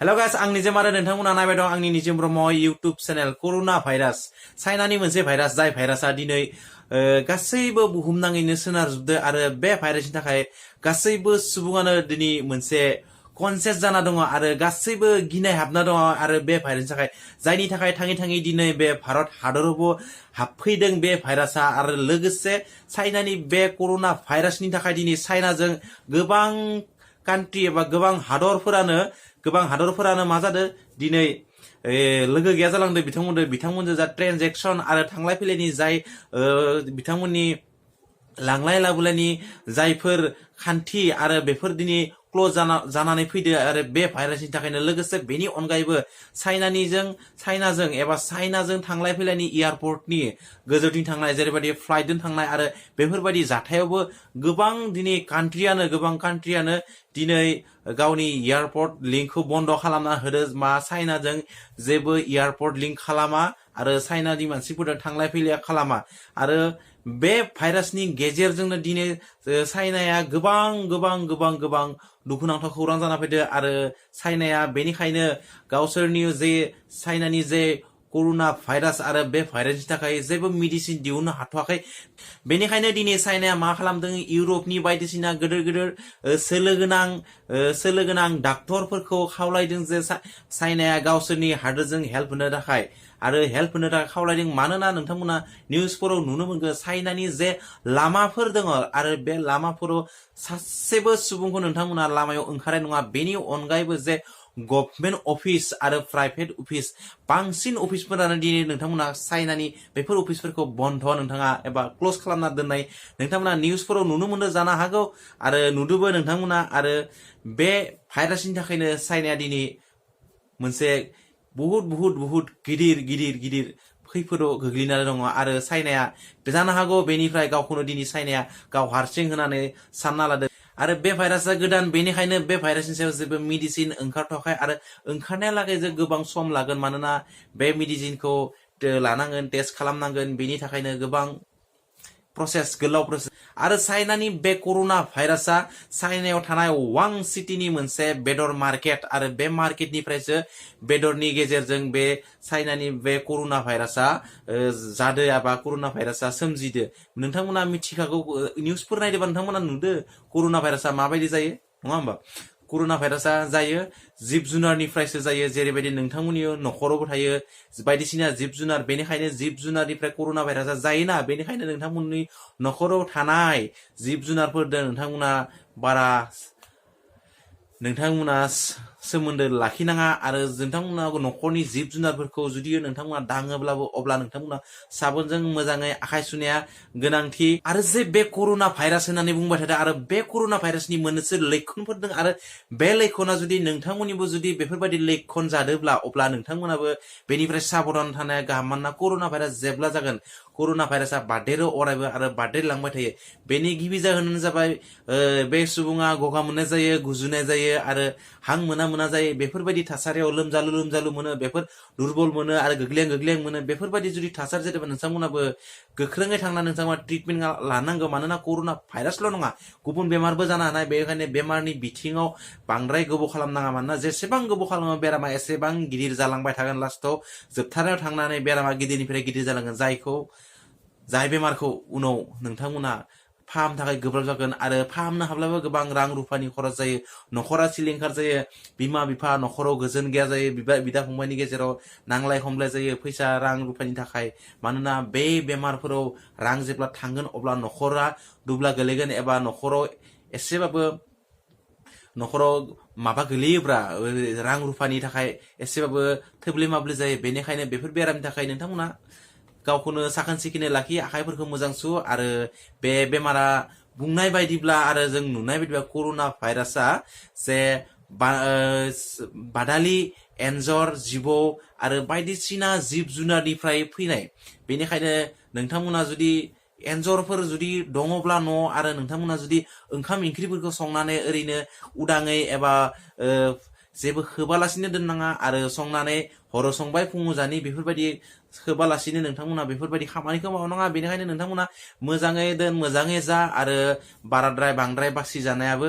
hello guys आं निजम आरो नोंथांमोना नायबाय दं आंनि निजम Brahma YouTube channel corona virus चाइनानि मोनसे भाइरास जाय भाइरासआ दिनै गासैबो बुहुमनाङैनो सोनारजोबदो आरो बे भाइरासनि थाखाय गासैबो सुबुङानो दिनै मोनसे कनसियास जाना दङ आरो गासैबो गिनाय हाबना दङ आरो बे भाइरासनि थाखाय जायनि थाखाय थाङै थाङै दिनै बे भारत हादरावबो हाबफैदों बे भाइरासआ आरो लोगोसे चाइनानि बे कोरोना भाइरासनि थाखाय दिनै चाइनाजों गोबां कान्ट्रि एबा गोबां हादरफोरानो मा जादों दिनै लोगो गैया जालांदों बिथांमोनजों जा ट्रेनजेक्सन आरो थांलाय फैलायनि जाय बिथांमोननि लांलाय लाबोलायनि जायफोर खान्थि आरो बेफोर दिनै क्लोज जानानै फैदो आरो बे भाइरासनि थाखायनो लोगोसे बेनि अनगायैबो चाइनाजों थांलाय फैलायनि एयारपर्टनि गोजौथिं थांनाय जेरैबायदि फ्लाइटजों थांनाय आरो बेफोरबायदि जाथायावबो गोबां कान्ट्रियानो दिनै गावनि एयारपर्ट लिंकखौ बन्द खालामना होदो मा चाइनाजों जेबो एयारपर्ट लिंक खालामा आरो चाइनानि मानसिफोरजों थांलाय फैलाय खालामा आरो बे भाइरासनि गेजेरजोंनो दिनै चाइनाया गोबां दुखुनांथाव खौरां जाना फैदो आरो चाइनाया बेनिखायनो गावसोरनि जे चाइनानि जे कोरोना भाइरास आरो बे भाइरासनि थाखाय जेबो मेडिसिन दिहुननो हाथवाखै बेनिखायनो दिनै चाइनाया मा खालामदों इउरपनि बायदिसिना गिदिर सोलो गोनां डाक्टरफोरखौ खावलायदों जे चाइनाया गावसोरनि हादोरजों हेल्प होनो थाखाय खावलायदों मानोना नोंथांमोना निउसफोराव नुनो मोनगोन चाइनानि जे लामाफोर दङ आरो बे लामाफोराव सासेबो सुबुंखौ नोंथांमोना लामायाव ओंखारनाय नङा बेनि अनगायैबो जे गभर्नमेन्ट अफिस आरो प्राइभेट अफिस बांसिन अफिसफोरानो दिनै नोंथांमोना चाइनानि बेफोर अफिसफोरखौ बन्द नोंथाङा एबा क्लोज खालामना दोननाय नोंथांमोना निउसफोराव नुनो मोनो जानो हागौ आरो नुदोंबो नोंथांमोना आरो बे भाइरासनि थाखायनो चाइनाया दिनै मोनसे बहुत गिदिर खैफोदाव गोग्लैनानै दङ आरो चाइनाया जानो हागौ बेनिफ्राय गावखौनो दिनै चाइनाया गाव हारसिं होनानै सानना लादों आरो बे भाइरासआ गोदान बेनिखायनो बे भाइरासनि सायाव जेबो मेडिसिन ओंखारथ'वाखै आरो ओंखारनायालागै जे गोबां सम लागोन मानोना बे मेडिसिनखौ लानांगोन टेस्ट खालामनांगोन बेनि थाखायनो गोबां गोलाव प्रसेस आरो चाइनानि बे कोरोना भाइरासआ चाइनायाव थानाय वां सिटीनि मोनसे बेदर मार्केट आरो बे मार्केटनिफ्रायसो बेदरनि गेजेरजों बे चाइनानि बे कोरोना भाइरासआ जादो एबा कोरोना भाइरासआ सोमजिदो नोंथांमोना मिथिखागौ निउसफोर नायदोंबा नोंथांमोना नुदो कोरोना भाइरासआ माबायदि जायो नङा होमबा कोरोना भाइरासआ जायो जिब जुनारनिफ्रायसो जायो जेरैबायदि नोंथांमोननि नखरावबो थायो बायदिसिना जिब जुनार बेनिखायनो जिब जुनारनिफ्राय कोरोना भाइरासआ जायोना बेनिखायनो नोंथांमोननि नखराव थानाय जिब जुनारफोरजों नोंथांमोना सोमोन्दो लाखिनाङा आरो नोंथांमोना नखरनि जिब जुनारफोरखौ जुदि नोंथांमोना दाङोब्लाबो अब्ला नोंथांमोना साबोनजों मोजाङै आखाइ सुनाया गोनांथि आरो जे बे कोरोना भाइरास होननानै बुंबाय थादों आरो बे कोरोना भाइरासनि मोननैसो लैखोनफोर दं आरो बे लैखोना जुदि नोंथांमोननिबो जुदि बेफोरबायदि लैखोन जादोंब्ला अब्ला नोंथांमोनाबो बेनिफ्राय साबधान थानाया गाहाम मानोना कोरोना भाइरास जेब्ला जागोन कोरोना भाइरासआ बारदेरो अरायबो आरो बारदेरलांबाय थायो बेनि गिबि जाहोनानो जाबाय बे सुबुङा गगा मोननाय जायो गुजुनाय जायो आरो हां मोना जायो बेफोरबायदि थासारियाव लोमजालु मोनो बेफोर दुरबल मोनो आरो गोग्लैं मोनो बेफोरबायदि जुदि थासारि जादोंबा नोंथांमोनाबो गोख्रोङै थांनानै नोंथांमोना ट्रिटमेन्ट लानांगौ मानोना कोरोना भाइरासल' नङा गुबुन बेमारबो जानो हानाय बेनिखायनो बेमारनि बिथिङाव बांद्राय गोबाव खालामनाङा मानोना जेसेबां गोबाव खालामो बेरामा एसेबां गिदिर जालांबाय थागोन लास्टआव जोबथारनायाव थांनानै बेरामा गिदिरनिफ्राय गिदिर जालांगोन जाय बेमारखौ उनाव नोंथांमोना फाहामनो थाखाय गोब्राब जागोन आरो फाहामनो हाब्लाबो गोबां रां रुफानि खरस जायो नखरा सिलिंखार जायो बिमा बिफा नखराव गोजोन गैया जायो बिदा फंबायनि गेजेराव नांलाय खमलाय जायो फैसा रां रुफानि थाखाय मानोना बे बेमारफोराव रां जेब्ला थांगोन अब्ला नखरा दुब्ला गोलैगोन एबा नखराव माबा गोलैयोब्ला रां रुफानि थाखाय एसेबाबो थोब्ले माब्ले जायो बेनिखायनो बेफोर बेरामनि थाखाय नोंथांमोना गावखौनो साखोन सिखोनै लाखि आखाइफोरखौ मोजां सु आरो बे बेमारा बुंनाय बायदिब्ला आरो जों नुनाय बायदिब्ला कोरोना भाइरासआ जे बादालि एन्जर जिबौ आरो बायदिसिना जिब जुनारनिफ्राय फैनाय बेनिखायनो नोंथांमोना जुदि एन्जरफोर जुदि दङब्ला न' आरो नोंथांमोना जुदि ओंखाम ओंख्रिफोरखौ संनानै ओरैनो उदाङै एबा जेबो खोबालासिनो दोननाङा आरो संनानै हराव संबाय फुङाव जानि बेफोरबायदि खोबालासिनो नोंथांमोना बेफोरबायदि खामानिखौ मावनाङा बेनिखायनो नोंथांमोना मोजाङै दोन मोजाङै जा आरो बांद्राय बासि जानायाबो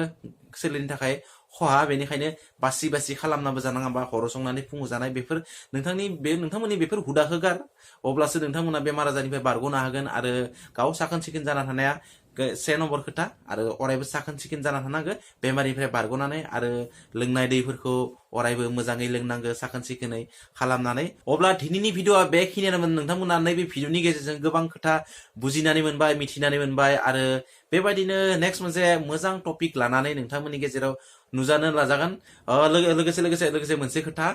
सोलिनो थाखाय खहा बेनिखायनो बासि खालामनाबो जानाङा बा हर संनानै फुङाव जानाय बेफोर नोंथांमोननि बेफोर हुदाखौ गार अब्लासो नोंथांमोना बेमार आजारनिफ्राय बारग'नो हागोन आरो गाव साखोन सिखोन जाना थानाया 1 नम्बर खोथा आरो अरायबो साखोन सिखोन जाना थानांगो बेमारनिफ्राय बारग'नानै आरो लोंनाय दैफोरखौ अरायबो मोजाङै लोंनांगो साखोन सिखोनै खालामनानै अब्ला दिनैनि भिडिअआ बेखिनियानोमोन नोंथांमोना नैबे भिडिअनि गेजेरजों गोबां खोथा बुजिनानै मोनबाय मिथिनानै मोनबाय आरो बेबायदिनो नेक्स्ट मोनसे मोजां टपिक लानानै नोंथांमोननि गेजेराव नुजानो नाजागोन लोगोसे मोनसे खोथा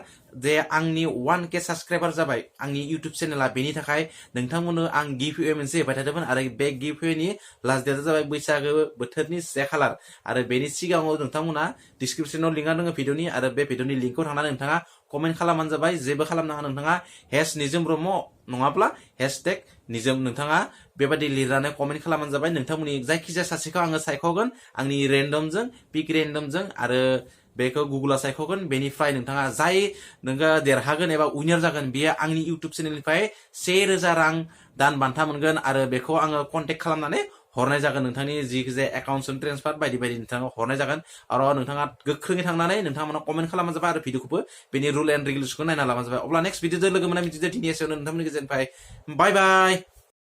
जे आंनि 1K साबस्क्राइबार जाबाय आंनि इउटुब चेनेला बेनि थाखाय नोंथांमोननो आं गिफ्ट मोनसे होबाय थादोंमोन आरो बे गिफ्टनि लास्ट डेटआ जाबाय बैसागो बोथोरनि 1 खालार आरो बेनि सिगाङाव नोंथांमोना डिसक्रिपशनाव लिंकआ दङ भिडिअनि आरो बे भिडिअनि लिंकआव थांनानै नोंथाङा कमेन्ट खालामबानो जाबाय जेबो खालामनाङा नोंथाङा #निजोम ब्रह्म नङाब्ला #निजोम नोंथाङा बेबायदि लिरनानै कमेन्ट खालामबानो जाबाय नोंथांमोननि जायखिजाया सासेखौ आङो सायख'गोन आंनि रेन्डमजों पिक रेन्डमजों आरो बेखौ गुगोला सायख'गोन बेनिफ्राय नोंथाङा जाय नोङो देरहागोन एबा उइनार जागोन बेयो आंनि इउटुब चेनेलनिफ्राय 1000 रां दान बान्था मोनगोन आरो बेखौ आङो कन्टेक्ट खालामनानै हरनाय जागोन नोंथांनि जिखिजाया एकाउन्टजों ट्रेन्सफार बायदि नोंथाङा हरनाय जागोन आरो नोंथाङा गोख्रोङै थांनानै नोंथांमोना कमेन्ट खालामबानो जाबाय आरो भिडिअखौबो बेनि रुल एन्ड रेगुलेसनखौ नायना लाबानो जाबाय अब्ला नेक्स्ट भिडिअजों लोगो मोननाय बिदिनो दिनै एसेयावनो नोंथांमोननि गेजेरनिफ्राय बाय बाय